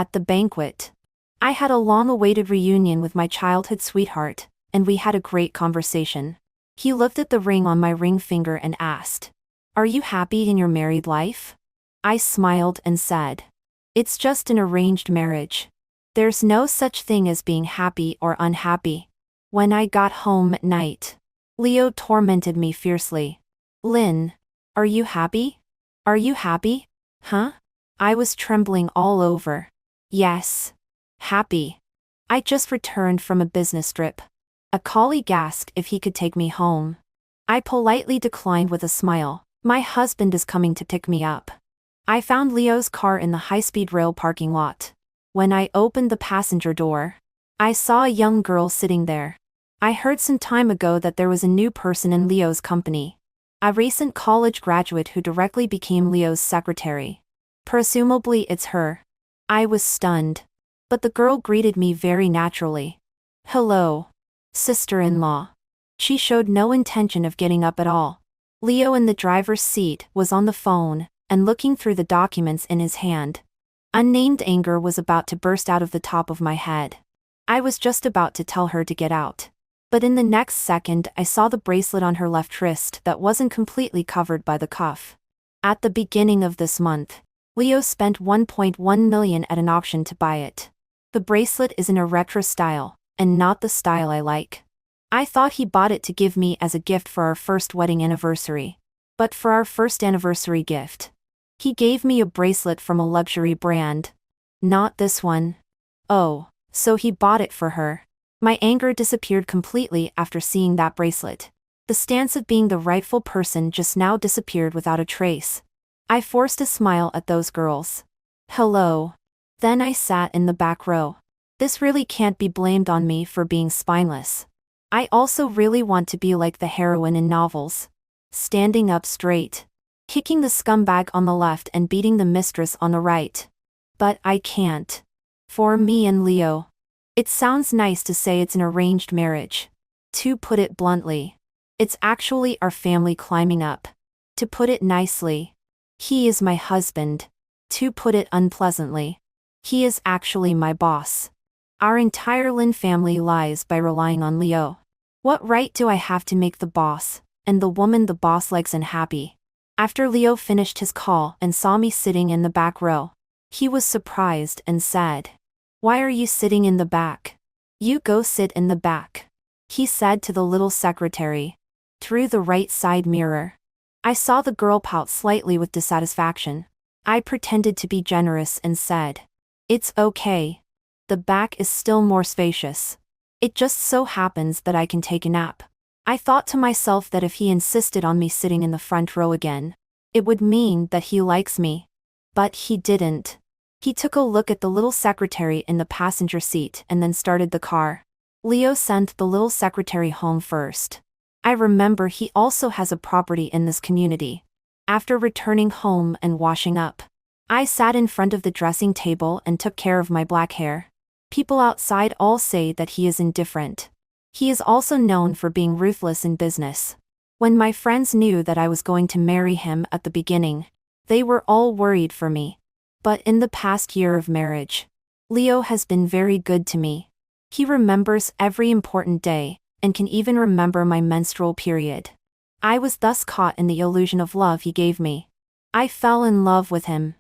At the banquet, I had a long-awaited reunion with my childhood sweetheart, and we had a great conversation. He looked at the ring on my ring finger and asked, "Are you happy in your married life?" I smiled and said, "It's just an arranged marriage. There's no such thing as being happy or unhappy." When I got home at night, Leo tormented me fiercely. "Lynn, are you happy? Are you happy? Huh?" I was trembling all over. "Yes. Happy. I just returned from a business trip." A colleague asked if he could take me home. I politely declined with a smile. "My husband is coming to pick me up." I found Leo's car in the high-speed rail parking lot. When I opened the passenger door, I saw a young girl sitting there. I heard some time ago that there was a new person in Leo's company. A recent college graduate who directly became Leo's secretary. Presumably it's her. I was stunned. But the girl greeted me very naturally. "Hello, sister-in-law." She showed no intention of getting up at all. Leo in the driver's seat was on the phone and looking through the documents in his hand. Unnamed anger was about to burst out of the top of my head. I was just about to tell her to get out. But in the next second I saw the bracelet on her left wrist that wasn't completely covered by the cuff. At the beginning of this month, Leo spent $1.1 million at an auction to buy it. The bracelet is in a retro style, and not the style I like. I thought he bought it to give me as a gift for our first wedding anniversary. But for our first anniversary gift, he gave me a bracelet from a luxury brand. Not this one. Oh, so he bought it for her. My anger disappeared completely after seeing that bracelet. The stance of being the rightful person just now disappeared without a trace. I forced a smile at those girls. "Hello." Then I sat in the back row. This really can't be blamed on me for being spineless. I also really want to be like the heroine in novels. Standing up straight. Kicking the scumbag on the left and beating the mistress on the right. But I can't. For me and Leo, it sounds nice to say it's an arranged marriage. To put it bluntly, it's actually our family climbing up. To put it nicely, he is my husband. To put it unpleasantly, he is actually my boss. Our entire Lin family lies by relying on Leo. What right do I have to make the boss, and the woman the boss likes, unhappy? After Leo finished his call and saw me sitting in the back row, he was surprised and said, "Why are you sitting in the back? You go sit in the back," he said to the little secretary. Through the right side mirror, I saw the girl pout slightly with dissatisfaction. I pretended to be generous and said, "It's okay. The back is still more spacious. It just so happens that I can take a nap." I thought to myself that if he insisted on me sitting in the front row again, it would mean that he likes me. But he didn't. He took a look at the little secretary in the passenger seat and then started the car. Leo sent the little secretary home first. I remember he also has a property in this community. After returning home and washing up, I sat in front of the dressing table and took care of my black hair. People outside all say that he is indifferent. He is also known for being ruthless in business. When my friends knew that I was going to marry him at the beginning, they were all worried for me. But in the past year of marriage, Leo has been very good to me. He remembers every important day, and can even remember my menstrual period. I was thus caught in the illusion of love he gave me. I fell in love with him.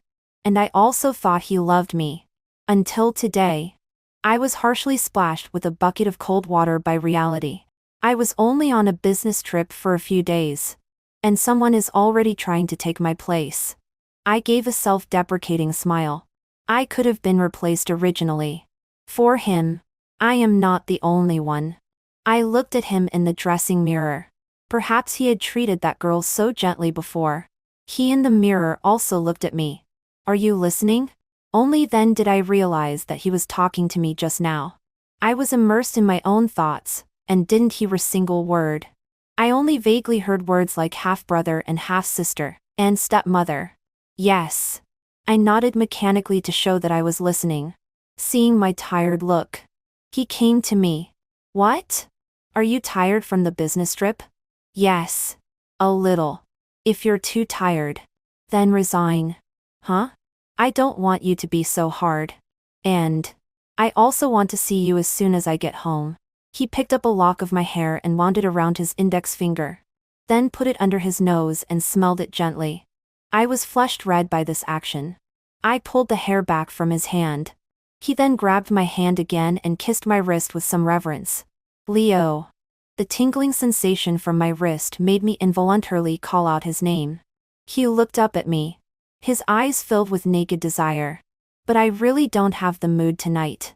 And I also thought he loved me. Until today. I was harshly splashed with a bucket of cold water by reality. I was only on a business trip for a few days. And someone is already trying to take my place. I gave a self-deprecating smile. I could have been replaced originally. For him, I am not the only one. I looked at him in the dressing mirror. Perhaps he had treated that girl so gently before. He in the mirror also looked at me. "Are you listening?" Only then did I realize that he was talking to me just now. I was immersed in my own thoughts, and didn't hear a single word. I only vaguely heard words like half-brother and half-sister, and stepmother. Yes. I nodded mechanically to show that I was listening. Seeing my tired look, he came to me. "What? Are you tired from the business trip?" "Yes. A little." "If you're too tired, then resign." "Huh? I don't want you to be so hard." And I also want to see you as soon as I get home. He picked up a lock of my hair and wound it around his index finger. Then put it under his nose and smelled it gently. I was flushed red by this action. I pulled the hair back from his hand. He then grabbed my hand again and kissed my wrist with some reverence. Leo. The tingling sensation from my wrist made me involuntarily call out his name. He looked up at me. His eyes filled with naked desire. But I really don't have the mood tonight.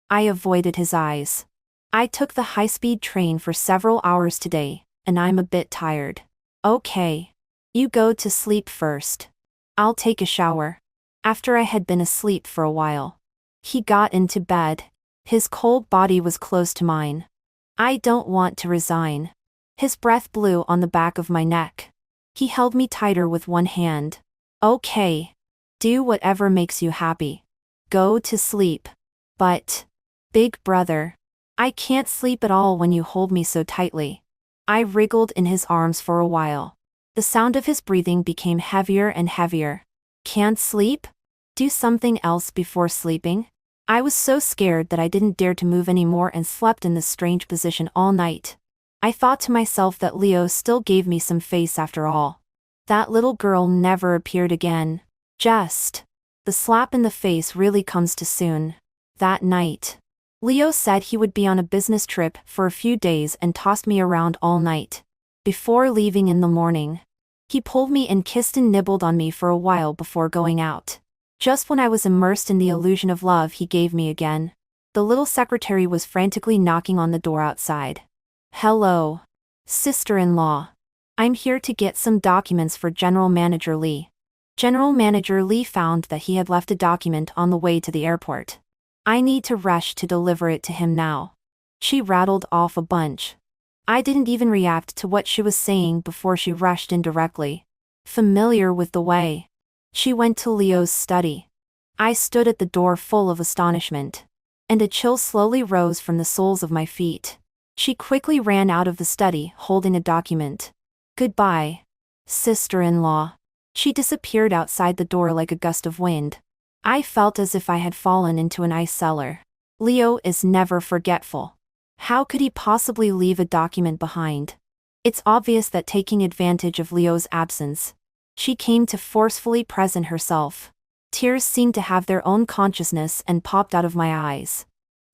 I avoided his eyes. I took the high-speed train for several hours today, and I'm a bit tired. Okay. You go to sleep first. I'll take a shower. After I had been asleep for a while, he got into bed. His cold body was close to mine. I don't want to resign. His breath blew on the back of my neck. He held me tighter with one hand. Okay. Do whatever makes you happy. Go to sleep. But, big brother, I can't sleep at all when you hold me so tightly. I wriggled in his arms for a while. The sound of his breathing became heavier and heavier. Can't sleep? Do something else before sleeping? I was so scared that I didn't dare to move anymore and slept in this strange position all night. I thought to myself that Leo still gave me some face after all. That little girl never appeared again. The slap in the face really comes too soon. That night, Leo said he would be on a business trip for a few days and tossed me around all night. Before leaving in the morning, he pulled me and kissed and nibbled on me for a while before going out. Just when I was immersed in the illusion of love he gave me again. The little secretary was frantically knocking on the door outside. Hello, sister-in-law. I'm here to get some documents for General Manager Lee. General Manager Lee found that he had left a document on the way to the airport. I need to rush to deliver it to him now. She rattled off a bunch. I didn't even react to what she was saying before she rushed in directly. Familiar with the way, she went to Leo's study. I stood at the door full of astonishment, and a chill slowly rose from the soles of my feet. She quickly ran out of the study holding a document. Goodbye, sister-in-law. She disappeared outside the door like a gust of wind. I felt as if I had fallen into an ice cellar. Leo is never forgetful. How could he possibly leave a document behind? It's obvious that taking advantage of Leo's absence, she came to forcefully present herself. Tears seemed to have their own consciousness and popped out of my eyes.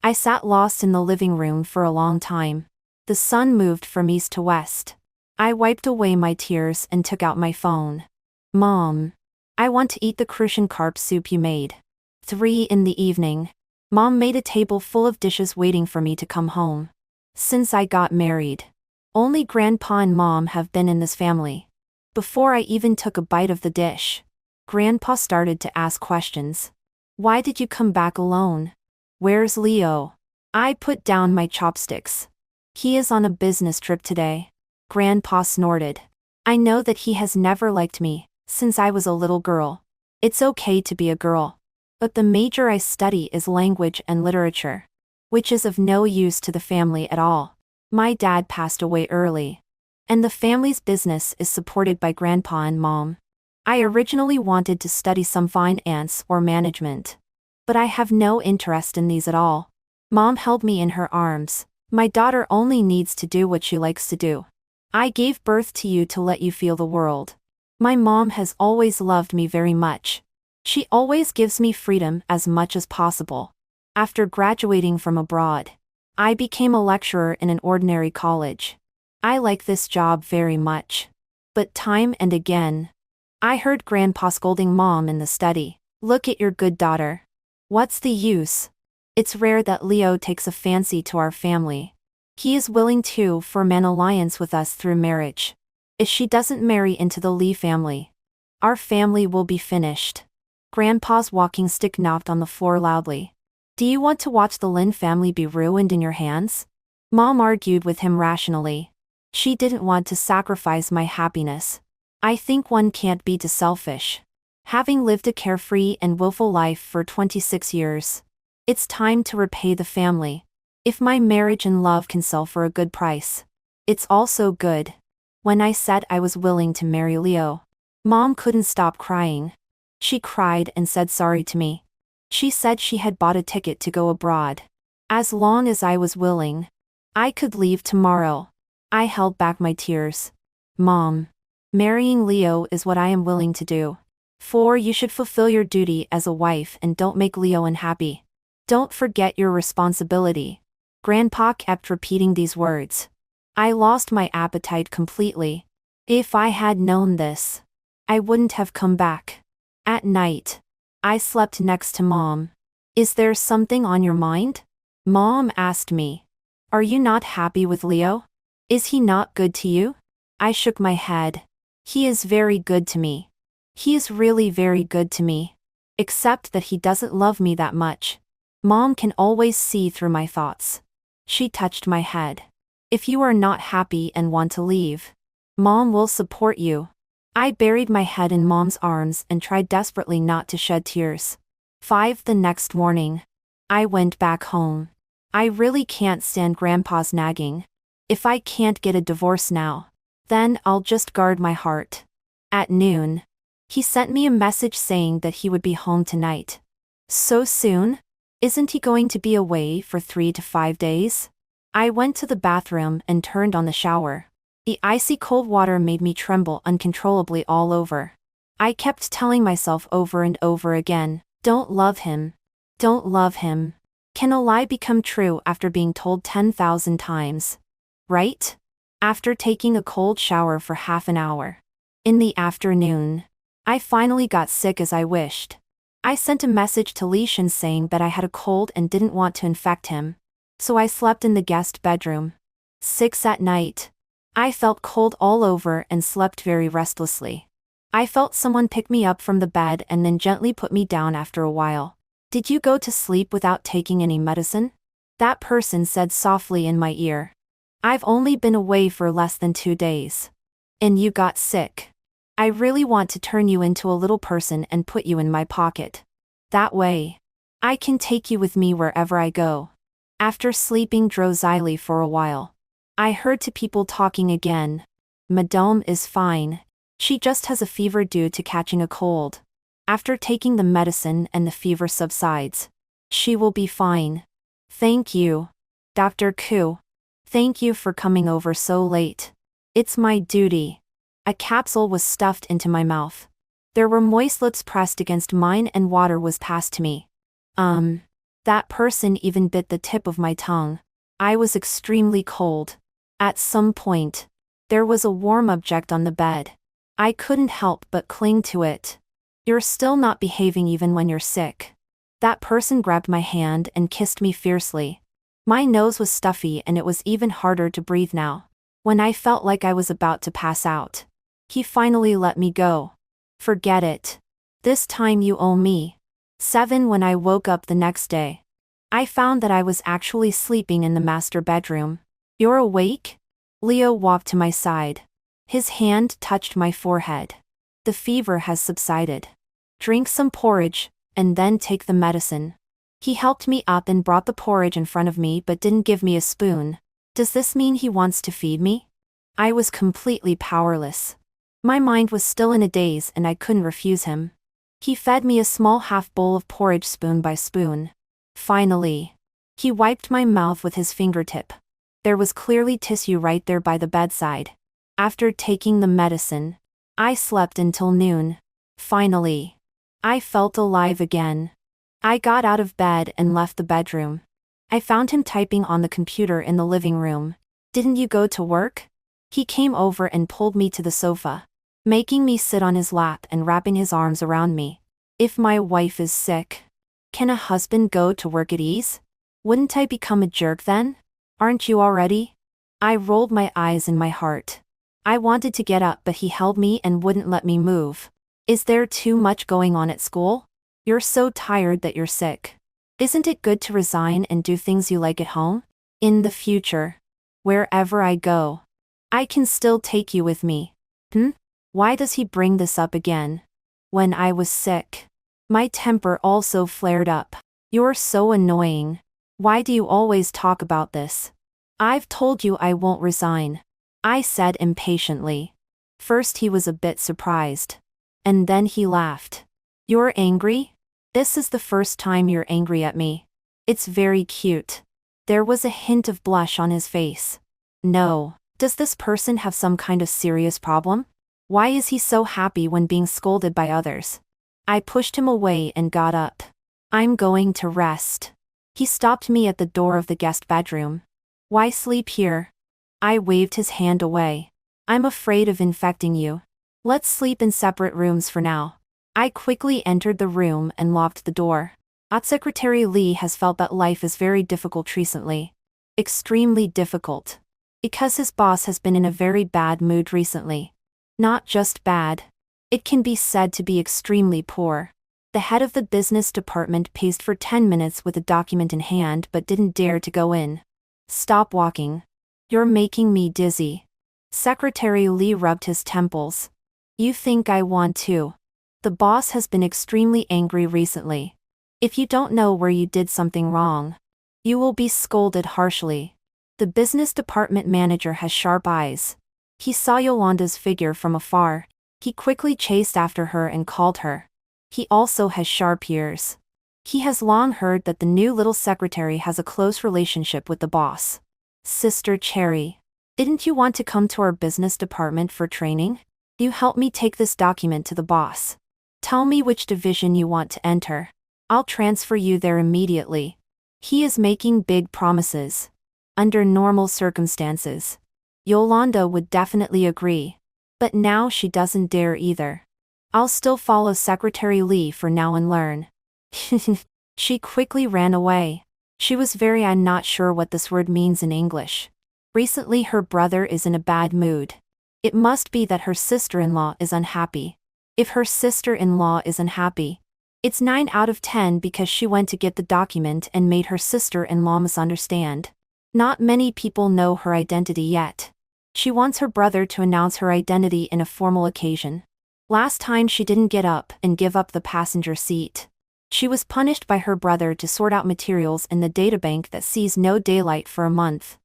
I sat lost in the living room for a long time. The sun moved from east to west. I wiped away my tears and took out my phone. Mom, I want to eat the crucian carp soup you made. 3 in the evening. Mom made a table full of dishes waiting for me to come home. Since I got married, only Grandpa and Mom have been in this family. Before I even took a bite of the dish, Grandpa started to ask questions. Why did you come back alone? Where's Leo? I put down my chopsticks. He is on a business trip today. Grandpa snorted. I know that he has never liked me since I was a little girl. It's okay to be a girl. But the major I study is language and literature, which is of no use to the family at all. My dad passed away early, and the family's business is supported by Grandpa and Mom. I originally wanted to study some finance or management, but I have no interest in these at all. Mom held me in her arms. My daughter only needs to do what she likes to do. I gave birth to you to let you feel the world. My mom has always loved me very much. She always gives me freedom as much as possible. After graduating from abroad, I became a lecturer in an ordinary college. I like this job very much. But time and again, I heard Grandpa scolding Mom in the study. Look at your good daughter. What's the use? It's rare that Leo takes a fancy to our family. He is willing to form an alliance with us through marriage. If she doesn't marry into the Lee family, our family will be finished. Grandpa's walking stick knocked on the floor loudly. Do you want to watch the Lin family be ruined in your hands? Mom argued with him rationally. She didn't want to sacrifice my happiness. I think one can't be too selfish. Having lived a carefree and willful life for 26 years, it's time to repay the family. If my marriage and love can sell for a good price, it's also good. When I said I was willing to marry Leo, Mom couldn't stop crying. She cried and said sorry to me. She said she had bought a ticket to go abroad. As long as I was willing, I could leave tomorrow. I held back my tears. Mom, marrying Leo is what I am willing to do. 4. You should fulfill your duty as a wife and don't make Leo unhappy. Don't forget your responsibility. Grandpa kept repeating these words. I lost my appetite completely. If I had known this, I wouldn't have come back. At night, I slept next to Mom. Is there something on your mind? Mom asked me. Are you not happy with Leo? Is he not good to you? I shook my head. He is very good to me. He is really very good to me. Except that he doesn't love me that much. Mom can always see through my thoughts. She touched my head. If you are not happy and want to leave, Mom will support you. I buried my head in Mom's arms and tried desperately not to shed tears. 5. The next morning, I went back home. I really can't stand Grandpa's nagging. If I can't get a divorce now, then I'll just guard my heart. At noon, he sent me a message saying that he would be home tonight. So soon? Isn't he going to be away for 3 to 5 days? I went to the bathroom and turned on the shower. The icy cold water made me tremble uncontrollably all over. I kept telling myself over and over again, don't love him. Don't love him. Can a lie become true after being told 10,000 times? Right? After taking a cold shower for half an hour. In the afternoon, I finally got sick as I wished. I sent a message to Leishan saying that I had a cold and didn't want to infect him. So I slept in the guest bedroom. 6 at night. I felt cold all over and slept very restlessly. I felt someone pick me up from the bed and then gently put me down after a while. Did you go to sleep without taking any medicine? That person said softly in my ear. I've only been away for less than 2 days. And you got sick. I really want to turn you into a little person and put you in my pocket. That way, I can take you with me wherever I go. After sleeping drowsily for a while, I heard two people talking again. Madame is fine. She just has a fever due to catching a cold. After taking the medicine and the fever subsides, she will be fine. Thank you, Dr. Ku. Thank you for coming over so late. It's my duty. A capsule was stuffed into my mouth. There were moist lips pressed against mine and water was passed to me. That person even bit the tip of my tongue. I was extremely cold. At some point, there was a warm object on the bed. I couldn't help but cling to it. You're still not behaving even when you're sick. That person grabbed my hand and kissed me fiercely. My nose was stuffy and it was even harder to breathe now. When I felt like I was about to pass out, he finally let me go. Forget it. This time you owe me. 7. When I woke up the next day, I found that I was actually sleeping in the master bedroom. You're awake? Leo walked to my side. His hand touched my forehead. The fever has subsided. Drink some porridge, and then take the medicine. He helped me up and brought the porridge in front of me but didn't give me a spoon. Does this mean he wants to feed me? I was completely powerless. My mind was still in a daze and I couldn't refuse him. He fed me a small half bowl of porridge spoon by spoon. Finally, he wiped my mouth with his fingertip. There was clearly tissue right there by the bedside. After taking the medicine, I slept until noon. Finally, I felt alive again. I got out of bed and left the bedroom. I found him typing on the computer in the living room. Didn't you go to work? He came over and pulled me to the sofa, making me sit on his lap and wrapping his arms around me. If my wife is sick, can a husband go to work at ease? Wouldn't I become a jerk then? Aren't you already? I rolled my eyes in my heart. I wanted to get up but he held me and wouldn't let me move. Is there too much going on at school? You're so tired that you're sick. Isn't it good to resign and do things you like at home? In the future, wherever I go, I can still take you with me. Why does he bring this up again? When I was sick, my temper also flared up. You're so annoying. Why do you always talk about this? I've told you I won't resign, I said impatiently. First he was a bit surprised. And then he laughed. You're angry? This is the first time you're angry at me. It's very cute. There was a hint of blush on his face. No. Does this person have some kind of serious problem? Why is he so happy when being scolded by others? I pushed him away and got up. I'm going to rest. He stopped me at the door of the guest bedroom. Why sleep here? I waved his hand away. I'm afraid of infecting you. Let's sleep in separate rooms for now. I quickly entered the room and locked the door. Secretary Lee has felt that life is very difficult recently. Extremely difficult. Because his boss has been in a very bad mood recently. Not just bad. It can be said to be extremely poor. The head of the business department paced for 10 minutes with a document in hand but didn't dare to go in. Stop walking. You're making me dizzy. Secretary Lee rubbed his temples. You think I want to? The boss has been extremely angry recently. If you don't know where you did something wrong, you will be scolded harshly. The business department manager has sharp eyes. He saw Yolanda's figure from afar. He quickly chased after her and called her. He also has sharp ears. He has long heard that the new little secretary has a close relationship with the boss. Sister Cherry, didn't you want to come to our business department for training? You help me take this document to the boss. Tell me which division you want to enter. I'll transfer you there immediately. He is making big promises. Under normal circumstances, Yolanda would definitely agree. But now she doesn't dare either. I'll still follow Secretary Lee for now and learn. She quickly ran away. She was I'm not sure what this word means in English. Recently her brother is in a bad mood. It must be that her sister-in-law is unhappy. If her sister-in-law is unhappy, it's 9 out of 10 because she went to get the document and made her sister-in-law misunderstand. Not many people know her identity yet. She wants her brother to announce her identity in a formal occasion. Last time she didn't get up and give up the passenger seat. She was punished by her brother to sort out materials in the databank that sees no daylight for a month.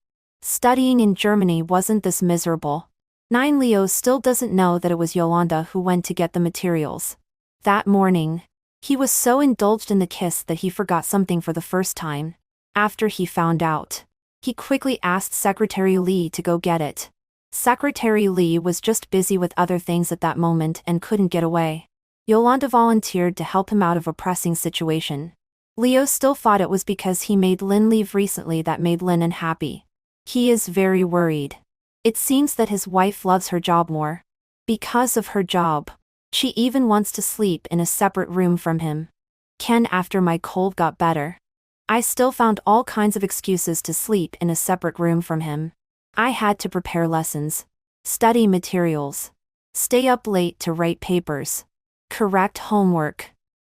Studying in Germany wasn't this miserable. 9 Leo still doesn't know that it was Yolanda who went to get the materials. That morning, he was so indulged in the kiss that he forgot something for the first time. After he found out, he quickly asked Secretary Lee to go get it. Secretary Lee was just busy with other things at that moment and couldn't get away. Yolanda volunteered to help him out of a pressing situation. Leo still thought it was because he made Lynn leave recently that made Lynn unhappy. He is very worried. It seems that his wife loves her job more. Because of her job, she even wants to sleep in a separate room from him. Ken, after my cold got better, I still found all kinds of excuses to sleep in a separate room from him. I had to prepare lessons, study materials, stay up late to write papers, correct homework,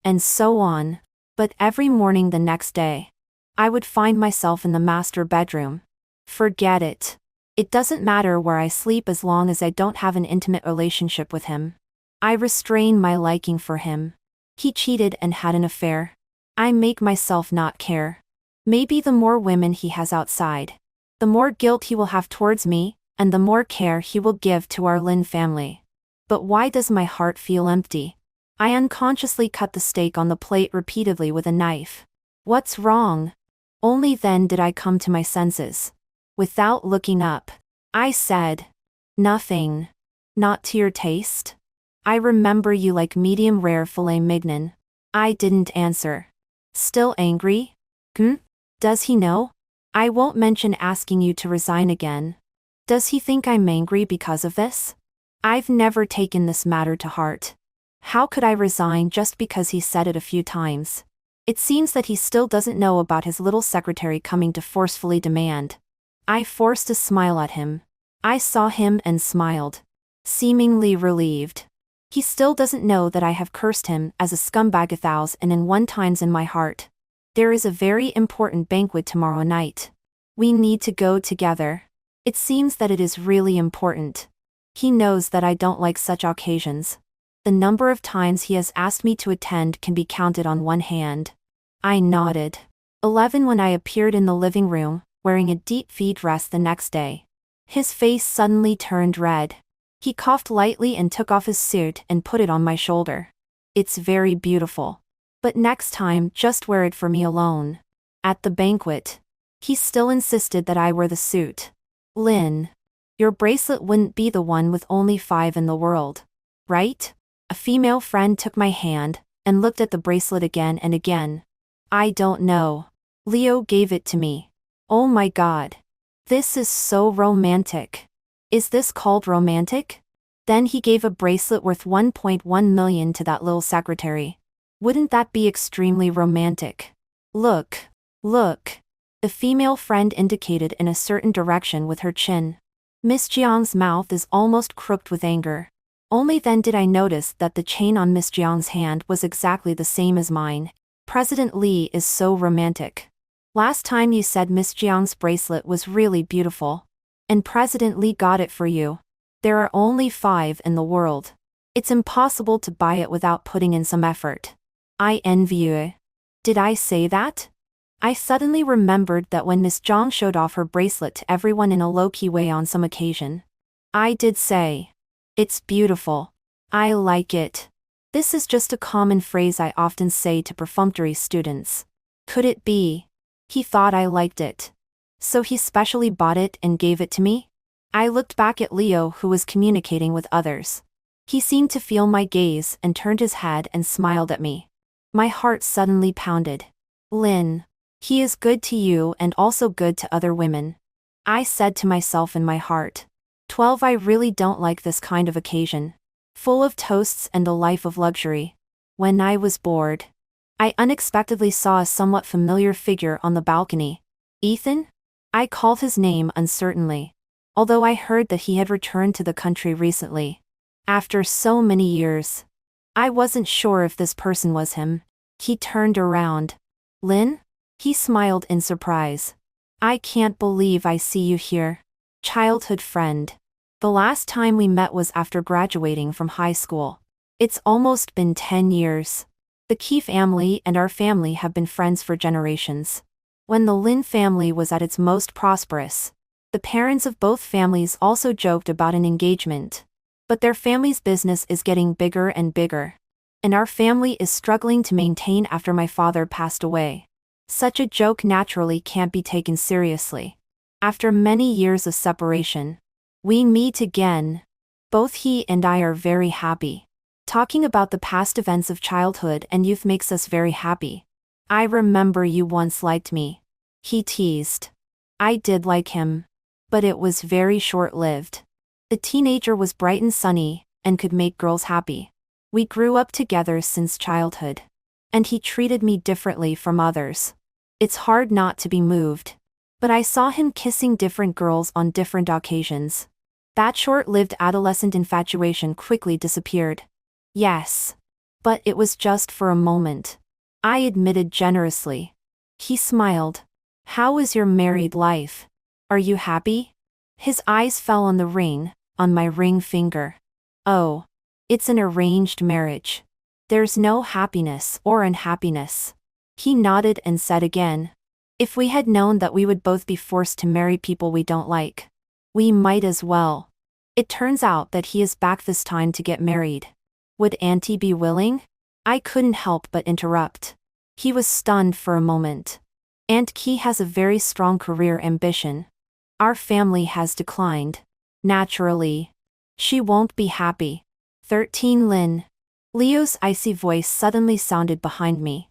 and so on. But every morning the next day, I would find myself in the master bedroom. Forget it. It doesn't matter where I sleep as long as I don't have an intimate relationship with him. I restrain my liking for him. He cheated and had an affair. I make myself not care. Maybe the more women he has outside, the more guilt he will have towards me, and the more care he will give to our Lin family. But why does my heart feel empty? I unconsciously cut the steak on the plate repeatedly with a knife. What's wrong? Only then did I come to my senses. Without looking up, I said, "Nothing. Not to your taste? I remember you like medium rare filet mignon." I didn't answer. Still angry? Does he know? I won't mention asking you to resign again. Does he think I'm angry because of this? I've never taken this matter to heart. How could I resign just because he said it a few times? It seems that he still doesn't know about his little secretary coming to forcefully demand. I forced a smile at him. I saw him and smiled, seemingly relieved. He still doesn't know that I have cursed him as a scumbag 1,001 times in my heart. There is a very important banquet tomorrow night. We need to go together. It seems that it is really important. He knows that I don't like such occasions. The number of times he has asked me to attend can be counted on one hand. I nodded. 11 When I appeared in the living room, wearing a deep V dress the next day, his face suddenly turned red. He coughed lightly and took off his suit and put it on my shoulder. It's very beautiful. But next time, just wear it for me alone. At the banquet, he still insisted that I wear the suit. Lynn, your bracelet wouldn't be the one with only 5 in the world, right? A female friend took my hand and looked at the bracelet again and again. I don't know. Leo gave it to me. Oh my God. This is so romantic. Is this called romantic? Then he gave a bracelet worth 1.1 million to that little secretary. Wouldn't that be extremely romantic? Look. Look. The female friend indicated in a certain direction with her chin. Miss Jiang's mouth is almost crooked with anger. Only then did I notice that the chain on Miss Jiang's hand was exactly the same as mine. President Li is so romantic. Last time you said Miss Jiang's bracelet was really beautiful. And President Li got it for you. There are only 5 in the world. It's impossible to buy it without putting in some effort. I envy you. Did I say that? I suddenly remembered that when Miss Jiang showed off her bracelet to everyone in a low-key way on some occasion. I did say. It's beautiful. I like it. This is just a common phrase I often say to perfunctory students. Could it be? He thought I liked it. So he specially bought it and gave it to me? I looked back at Leo, who was communicating with others. He seemed to feel my gaze and turned his head and smiled at me. My heart suddenly pounded. Lynn. He is good to you and also good to other women. I said to myself in my heart. 12 I really don't like this kind of occasion. Full of toasts and a life of luxury. When I was bored, I unexpectedly saw a somewhat familiar figure on the balcony. Ethan? I called his name uncertainly, although I heard that he had returned to the country recently. After so many years. I wasn't sure if this person was him. He turned around. Lynn? He smiled in surprise. I can't believe I see you here. Childhood friend. The last time we met was after graduating from high school. It's almost been 10 years. The Qi family and our family have been friends for generations. When the Lin family was at its most prosperous, the parents of both families also joked about an engagement. But their family's business is getting bigger and bigger. And our family is struggling to maintain after my father passed away. Such a joke naturally can't be taken seriously. After many years of separation, we meet again. Both he and I are very happy. Talking about the past events of childhood and youth makes us very happy. I remember you once liked me. He teased. I did like him. But it was very short-lived. The teenager was bright and sunny, and could make girls happy. We grew up together since childhood. And he treated me differently from others. It's hard not to be moved. But I saw him kissing different girls on different occasions. That short-lived adolescent infatuation quickly disappeared. Yes. But it was just for a moment. I admitted generously. He smiled. How is your married life? Are you happy? His eyes fell on the ring, on my ring finger. Oh. It's an arranged marriage. There's no happiness or unhappiness. He nodded and said again. If we had known that we would both be forced to marry people we don't like, we might as well. It turns out that he is back this time to get married. Would Auntie be willing? I couldn't help but interrupt. He was stunned for a moment. Aunt Qi has a very strong career ambition. Our family has declined. Naturally. She won't be happy. 13 Lin. Leo's icy voice suddenly sounded behind me.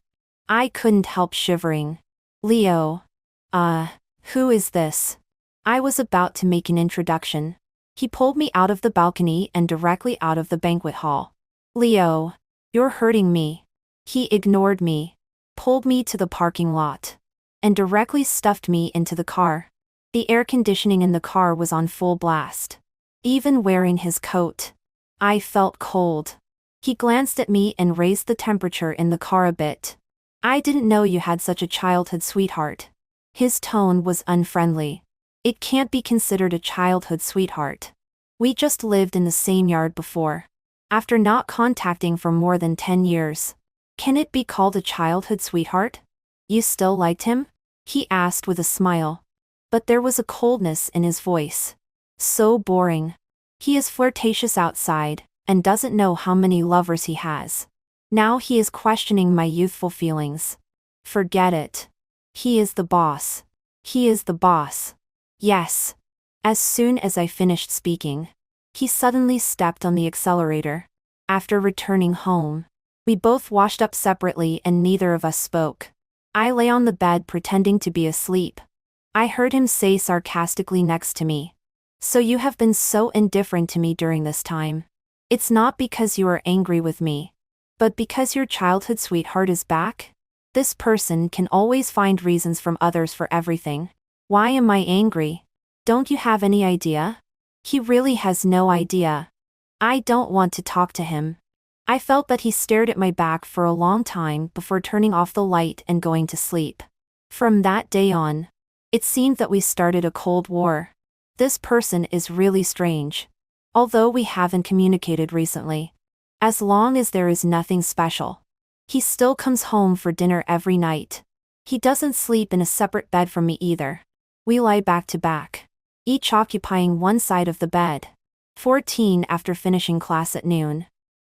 I couldn't help shivering. Leo. Who is this? I was about to make an introduction. He pulled me out of the balcony and directly out of the banquet hall. Leo. You're hurting me. He ignored me, pulled me to the parking lot, and directly stuffed me into the car. The air conditioning in the car was on full blast. Even wearing his coat, I felt cold. He glanced at me and raised the temperature in the car a bit. I didn't know you had such a childhood sweetheart. His tone was unfriendly. It can't be considered a childhood sweetheart. We just lived in the same yard before. After not contacting for more than 10 years. Can it be called a childhood sweetheart? You still liked him? He asked with a smile. But there was a coldness in his voice. So boring. He is flirtatious outside, and doesn't know how many lovers he has. Now he is questioning my youthful feelings. Forget it. He is the boss. He is the boss. Yes. As soon as I finished speaking, he suddenly stepped on the accelerator. After returning home, we both washed up separately and neither of us spoke. I lay on the bed pretending to be asleep. I heard him say sarcastically next to me, "So you have been so indifferent to me during this time. It's not because you are angry with me, but because your childhood sweetheart is back? This person can always find reasons from others for everything. Why am I angry? Don't you have any idea?" He really has no idea. I don't want to talk to him. I felt that he stared at my back for a long time before turning off the light and going to sleep. From that day on, it seemed that we started a cold war. This person is really strange. Although we haven't communicated recently. As long as there is nothing special. He still comes home for dinner every night. He doesn't sleep in a separate bed from me either. We lie back to back, each occupying one side of the bed. 14 After finishing class at noon,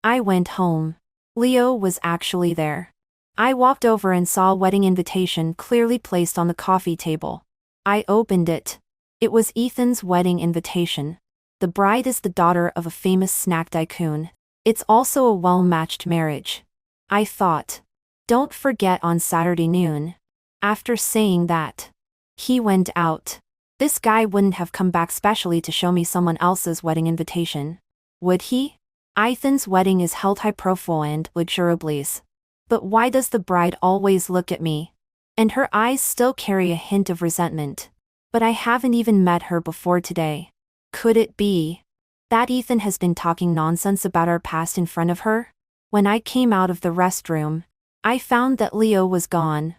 I went home. Leo was actually there. I walked over and saw a wedding invitation clearly placed on the coffee table. I opened it. It was Ethan's wedding invitation. The bride is the daughter of a famous snack tycoon. It's also a well-matched marriage. I thought. Don't forget on Saturday noon. After saying that, he went out. This guy wouldn't have come back specially to show me someone else's wedding invitation. Would he? Ethan's wedding is held high profile and luxurious. But why does the bride always look at me? And her eyes still carry a hint of resentment. But I haven't even met her before today. Could it be that Ethan has been talking nonsense about our past in front of her? When I came out of the restroom, I found that Leo was gone.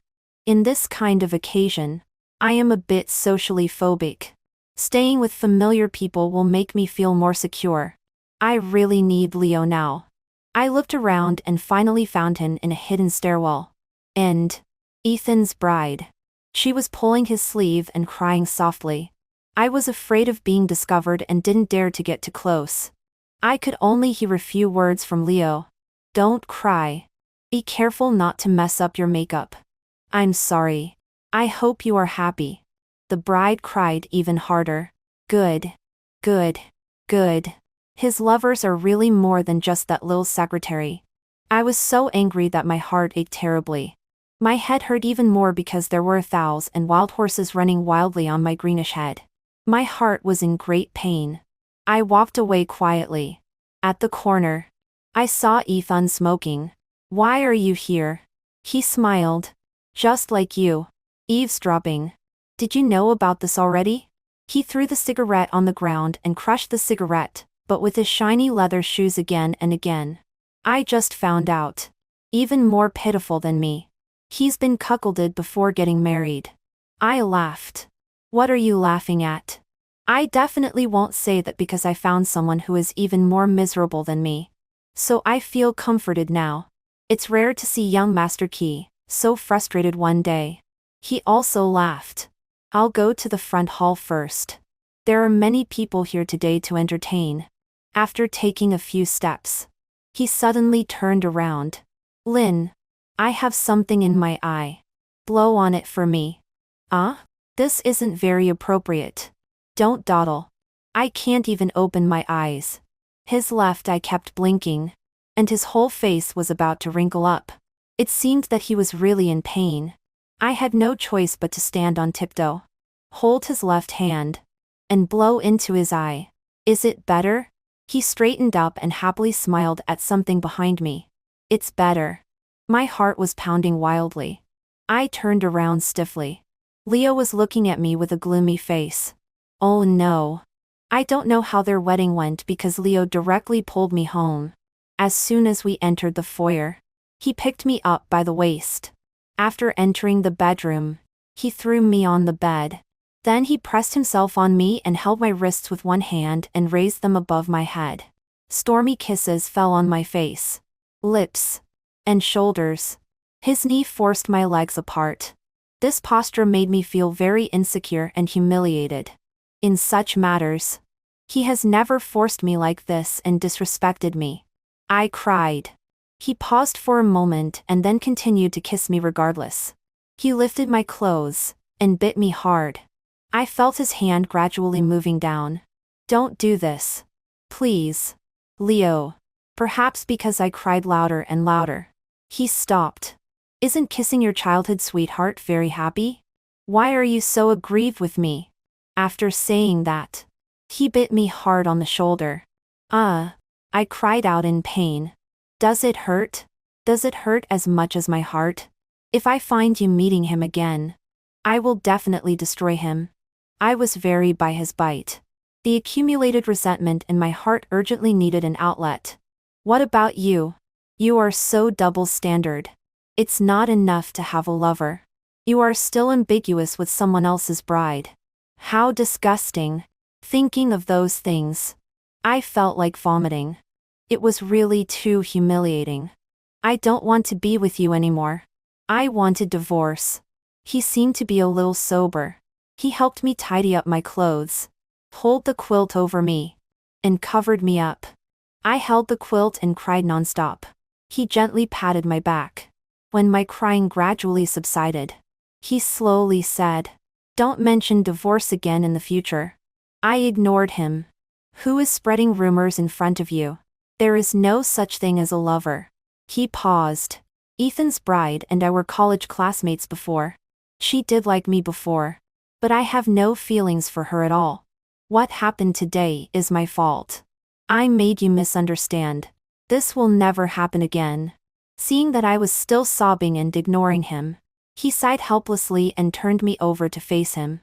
In this kind of occasion, I am a bit socially phobic. Staying with familiar people will make me feel more secure. I really need Leo now. I looked around and finally found him in a hidden stairwell. And Ethan's bride. She was pulling his sleeve and crying softly. I was afraid of being discovered and didn't dare to get too close. I could only hear a few words from Leo. Don't cry. Be careful not to mess up your makeup. I'm sorry. I hope you are happy. The bride cried even harder. Good. Good. Good. His lovers are really more than just that little secretary. I was so angry that my heart ached terribly. My head hurt even more because there were fowls and wild horses running wildly on my greenish head. My heart was in great pain. I walked away quietly. At the corner, I saw Ethan smoking. Why are you here? He smiled. Just like you. Eavesdropping. Did you know about this already? He threw the cigarette on the ground and crushed the cigarette, but with his shiny leather shoes again and again. I just found out. Even more pitiful than me. He's been cuckolded before getting married. I laughed. What are you laughing at? I definitely won't say that because I found someone who is even more miserable than me. So I feel comforted now. It's rare to see young Master Key so frustrated one day. He also laughed. I'll go to the front hall first. There are many people here today to entertain. After taking a few steps, he suddenly turned around. Lynn, I have something in my eye. Blow on it for me. This isn't very appropriate. Don't dawdle. I can't even open my eyes. His left eye kept blinking, and his whole face was about to wrinkle up. It seemed that he was really in pain. I had no choice but to stand on tiptoe, hold his left hand, and blow into his eye. Is it better? He straightened up and happily smiled at something behind me. It's better. My heart was pounding wildly. I turned around stiffly. Leo was looking at me with a gloomy face. Oh no. I don't know how their wedding went because Leo directly pulled me home. As soon as we entered the foyer, he picked me up by the waist. After entering the bedroom, he threw me on the bed. Then he pressed himself on me and held my wrists with one hand and raised them above my head. Stormy kisses fell on my face, lips, and shoulders. His knee forced my legs apart. This posture made me feel very insecure and humiliated. In such matters, he has never forced me like this and disrespected me. I cried. He paused for a moment and then continued to kiss me regardless. He lifted my clothes and bit me hard. I felt his hand gradually moving down. Don't do this. Please. Leo. Perhaps because I cried louder and louder. He stopped. Isn't kissing your childhood sweetheart very happy? Why are you so aggrieved with me? After saying that, he bit me hard on the shoulder. I cried out in pain. Does it hurt? Does it hurt as much as my heart? If I find you meeting him again, I will definitely destroy him. I was very by his bite. The accumulated resentment in my heart urgently needed an outlet. What about you? You are so double-standard. It's not enough to have a lover. You are still ambiguous with someone else's bride. How disgusting. Thinking of those things, I felt like vomiting. It was really too humiliating. I don't want to be with you anymore. I wanted divorce. He seemed to be a little sober. He helped me tidy up my clothes, pulled the quilt over me, and covered me up. I held the quilt and cried nonstop. He gently patted my back. When my crying gradually subsided, he slowly said, "Don't mention divorce again in the future." I ignored him. Who is spreading rumors in front of you? There is no such thing as a lover. He paused. Ethan's bride and I were college classmates before. She did like me before. But I have no feelings for her at all. What happened today is my fault. I made you misunderstand. This will never happen again. Seeing that I was still sobbing and ignoring him, he sighed helplessly and turned me over to face him.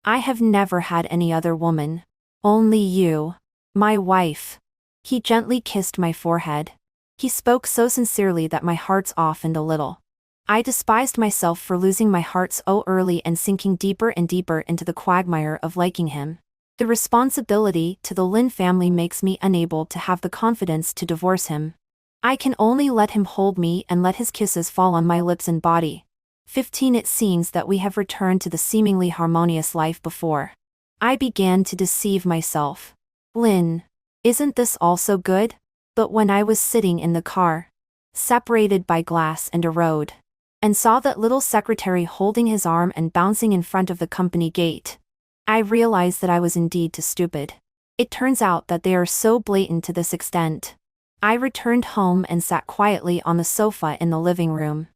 I have never had any other woman. Only you. My wife. He gently kissed my forehead. He spoke so sincerely that my heart softened a little. I despised myself for losing my heart so early and sinking deeper and deeper into the quagmire of liking him. The responsibility to the Lin family makes me unable to have the confidence to divorce him. I can only let him hold me and let his kisses fall on my lips and body. 15 It seems that we have returned to the seemingly harmonious life before. I began to deceive myself. Lin, isn't this also good? But when I was sitting in the car, separated by glass and a road, and saw that little secretary holding his arm and bouncing in front of the company gate, I realized that I was indeed too stupid. It turns out that they are so blatant to this extent. I returned home and sat quietly on the sofa in the living room.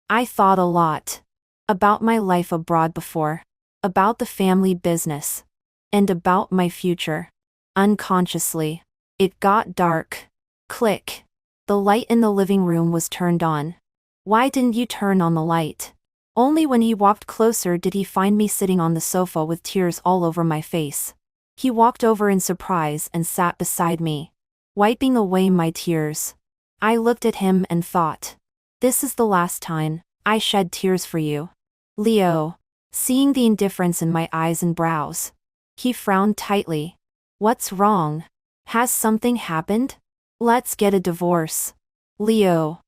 I thought a lot. About my life abroad before. About the family business. And about my future. Unconsciously. It got dark. Click. The light in the living room was turned on. Why didn't you turn on the light? Only when he walked closer did he find me sitting on the sofa with tears all over my face. He walked over in surprise and sat beside me, wiping away my tears. I looked at him and thought, this is the last time I shed tears for you. Leo. Seeing the indifference in my eyes and brows, he frowned tightly. What's wrong? Has something happened? Let's get a divorce. Leo.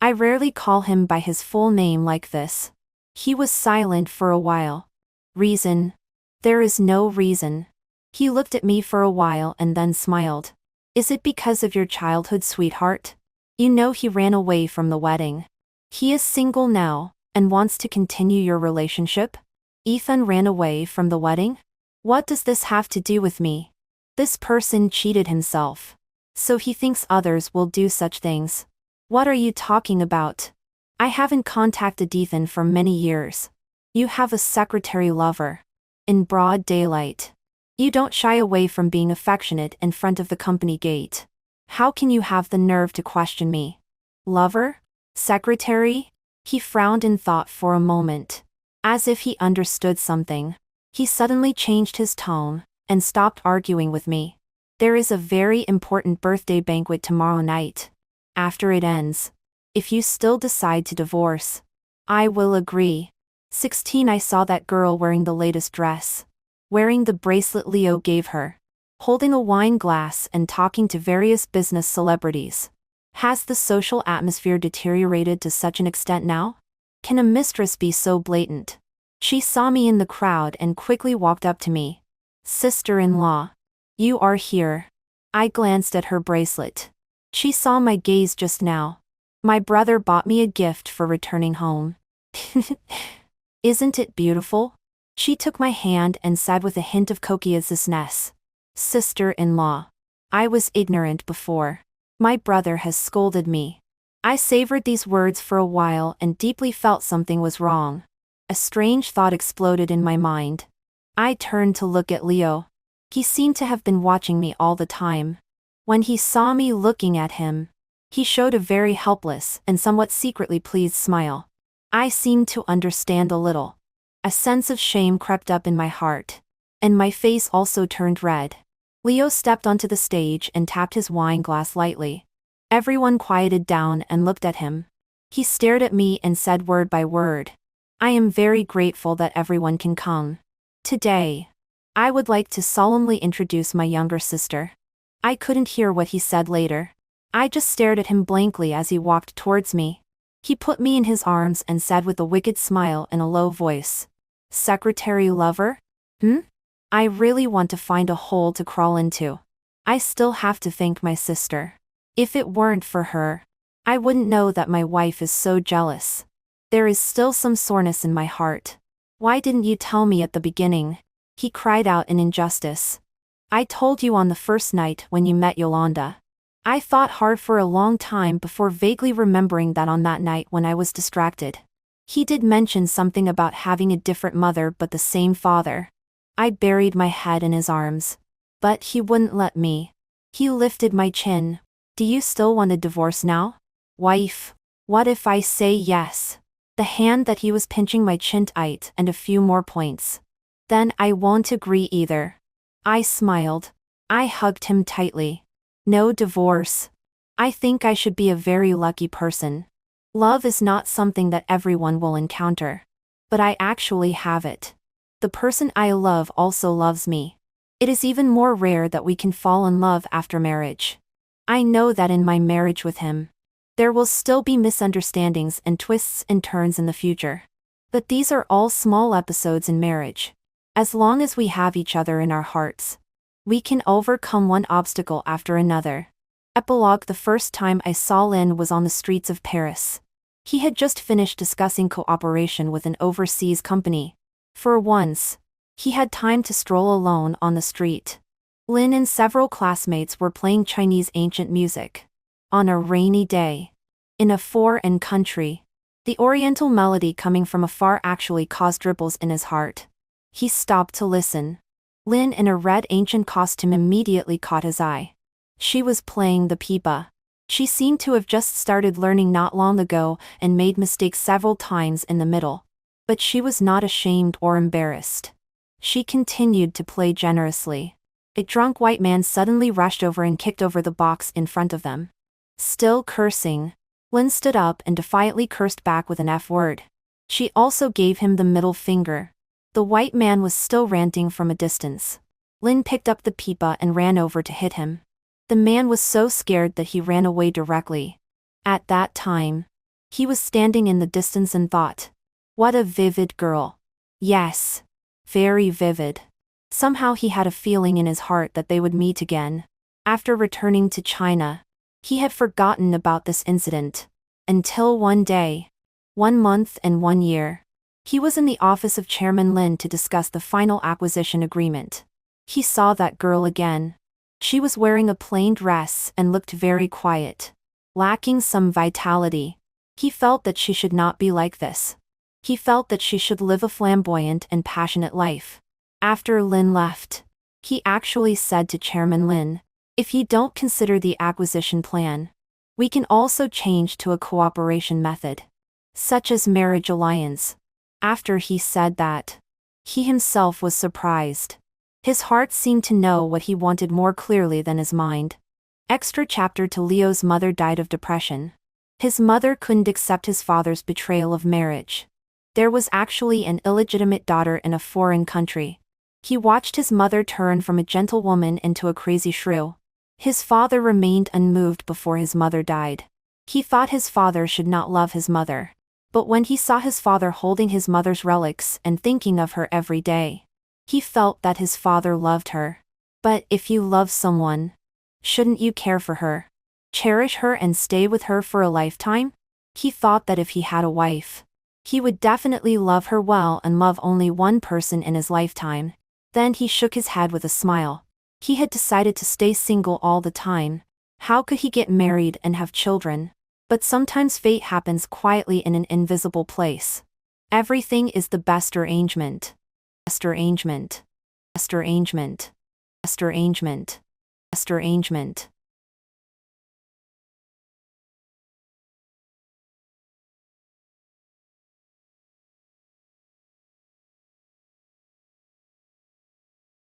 I rarely call him by his full name like this. He was silent for a while. Reason? There is no reason. He looked at me for a while and then smiled. Is it because of your childhood sweetheart? You know he ran away from the wedding. He is single now, and wants to continue your relationship? Ethan ran away from the wedding? What does this have to do with me? This person cheated himself. So he thinks others will do such things. What are you talking about? I haven't contacted Ethan for many years. You have a secretary lover. In broad daylight. You don't shy away from being affectionate in front of the company gate. How can you have the nerve to question me? Lover? Secretary? He frowned in thought for a moment. As if he understood something. He suddenly changed his tone, and stopped arguing with me. There is a very important birthday banquet tomorrow night. After it ends, if you still decide to divorce, I will agree. 16 I saw that girl wearing the latest dress. Wearing the bracelet Leo gave her. Holding a wine glass and talking to various business celebrities. Has the social atmosphere deteriorated to such an extent now? Can a mistress be so blatant? She saw me in the crowd and quickly walked up to me. Sister-in-law. You are here. I glanced at her bracelet. She saw my gaze just now. My brother bought me a gift for returning home. Isn't it beautiful? She took my hand and said with a hint of cociousness. Sister-in-law. I was ignorant before. My brother has scolded me. I savored these words for a while and deeply felt something was wrong. A strange thought exploded in my mind. I turned to look at Leo. He seemed to have been watching me all the time. When he saw me looking at him, he showed a very helpless and somewhat secretly pleased smile. I seemed to understand a little. A sense of shame crept up in my heart, and my face also turned red. Leo stepped onto the stage and tapped his wine glass lightly. Everyone quieted down and looked at him. He stared at me and said word by word, I am very grateful that everyone can come. Today, I would like to solemnly introduce my younger sister. I couldn't hear what he said later. I just stared at him blankly as he walked towards me. He put me in his arms and said with a wicked smile in a low voice, Secretary lover? I really want to find a hole to crawl into. I still have to thank my sister. If it weren't for her, I wouldn't know that my wife is so jealous. There is still some soreness in my heart. Why didn't you tell me at the beginning? He cried out in injustice. I told you on the first night when you met Yolanda. I thought hard for a long time before vaguely remembering that on that night when I was distracted. He did mention something about having a different mother but the same father. I buried my head in his arms. But he wouldn't let me. He lifted my chin. Do you still want a divorce now? Wife. What if I say yes? The hand that he was pinching my chin tight and a few more points. Then I won't agree either. I smiled. I hugged him tightly. No divorce. I think I should be a very lucky person. Love is not something that everyone will encounter. But I actually have it. The person I love also loves me. It is even more rare that we can fall in love after marriage. I know that in my marriage with him, there will still be misunderstandings and twists and turns in the future. But these are all small episodes in marriage. As long as we have each other in our hearts, we can overcome one obstacle after another. Epilogue. The first time I saw Lin was on the streets of Paris. He had just finished discussing cooperation with an overseas company. For once, he had time to stroll alone on the street. Lin and several classmates were playing Chinese ancient music. On a rainy day, in a foreign country, the oriental melody coming from afar actually caused ripples in his heart. He stopped to listen. Lin in a red ancient costume immediately caught his eye. She was playing the pipa. She seemed to have just started learning not long ago and made mistakes several times in the middle. But she was not ashamed or embarrassed. She continued to play generously. A drunk white man suddenly rushed over and kicked over the box in front of them. Still cursing, Lin stood up and defiantly cursed back with an F word. She also gave him the middle finger. The white man was still ranting from a distance. Lin picked up the pipa and ran over to hit him. The man was so scared that he ran away directly. At that time, he was standing in the distance and thought, what a vivid girl. Yes, very vivid. Somehow he had a feeling in his heart that they would meet again. After returning to China, he had forgotten about this incident. Until one day, 1 month and 1 year, he was in the office of Chairman Lin to discuss the final acquisition agreement. He saw that girl again. She was wearing a plain dress and looked very quiet, lacking some vitality. He felt that she should not be like this. He felt that she should live a flamboyant and passionate life. After Lin left, he actually said to Chairman Lin, if you don't consider the acquisition plan, we can also change to a cooperation method, such as marriage alliance. After he said that, he himself was surprised. His heart seemed to know what he wanted more clearly than his mind. Extra chapter to Leo's mother died of depression. His mother couldn't accept his father's betrayal of marriage. There was actually an illegitimate daughter in a foreign country. He watched his mother turn from a gentlewoman into a crazy shrew. His father remained unmoved before his mother died. He thought his father should not love his mother. But when he saw his father holding his mother's relics and thinking of her every day, he felt that his father loved her. But if you love someone, shouldn't you care for her? Cherish her and stay with her for a lifetime? He thought that if he had a wife, he would definitely love her well and love only one person in his lifetime. Then he shook his head with a smile. He had decided to stay single all the time. How could he get married and have children? But sometimes fate happens quietly in an invisible place. Everything is the best arrangement. Best arrangement. Best arrangement. Best arrangement. Best arrangement.